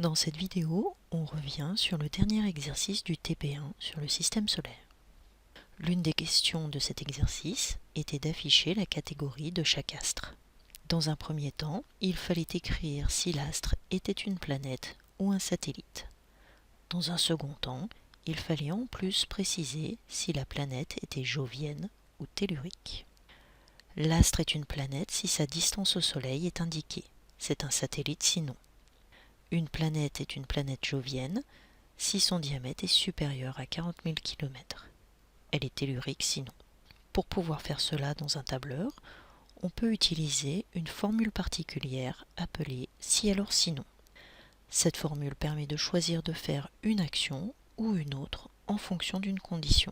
Dans cette vidéo, on revient sur le dernier exercice du TP1 sur le système solaire. L'une des questions de cet exercice était d'afficher la catégorie de chaque astre. Dans un premier temps, il fallait écrire si l'astre était une planète ou un satellite. Dans un second temps, il fallait en plus préciser si la planète était jovienne ou tellurique. L'astre est une planète si sa distance au Soleil est indiquée. C'est un satellite sinon. Une planète est une planète jovienne si son diamètre est supérieur à 40 000 km. Elle est tellurique sinon. Pour pouvoir faire cela dans un tableur, on peut utiliser une formule particulière appelée si alors sinon. Cette formule permet de choisir de faire une action ou une autre en fonction d'une condition.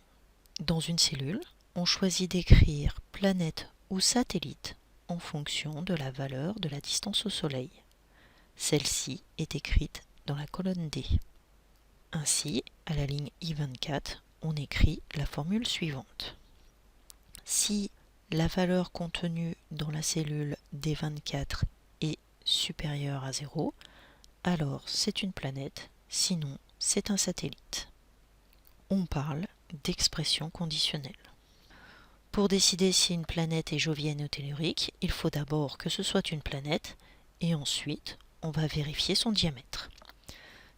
Dans une cellule, on choisit d'écrire planète ou satellite en fonction de la valeur de la distance au Soleil. Celle-ci est écrite dans la colonne D. Ainsi, à la ligne I24, on écrit la formule suivante. Si la valeur contenue dans la cellule D24 est supérieure à 0, alors c'est une planète, sinon c'est un satellite. On parle d'expression conditionnelle. Pour décider si une planète est jovienne ou tellurique, il faut d'abord que ce soit une planète et ensuite on va vérifier son diamètre.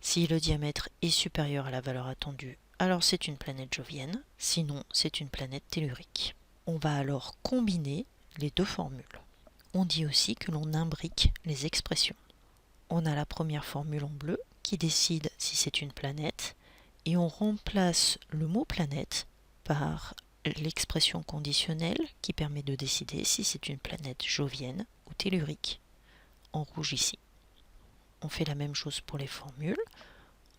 Si le diamètre est supérieur à la valeur attendue, alors c'est une planète jovienne, sinon c'est une planète tellurique. On va alors combiner les deux formules. On dit aussi que l'on imbrique les expressions. On a la première formule en bleu qui décide si c'est une planète et on remplace le mot planète par l'expression conditionnelle qui permet de décider si c'est une planète jovienne ou tellurique, en rouge ici. On fait la même chose pour les formules.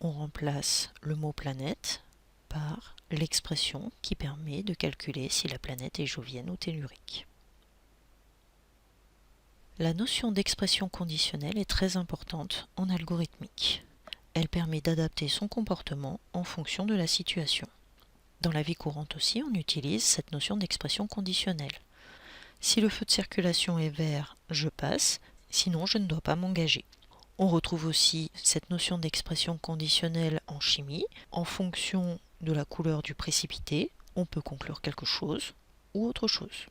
On remplace le mot planète par l'expression qui permet de calculer si la planète est jovienne ou tellurique. La notion d'expression conditionnelle est très importante en algorithmique. Elle permet d'adapter son comportement en fonction de la situation. Dans la vie courante aussi, on utilise cette notion d'expression conditionnelle. Si le feu de circulation est vert, je passe, sinon je ne dois pas m'engager. On retrouve aussi cette notion d'expression conditionnelle en chimie. En fonction de la couleur du précipité, on peut conclure quelque chose ou autre chose.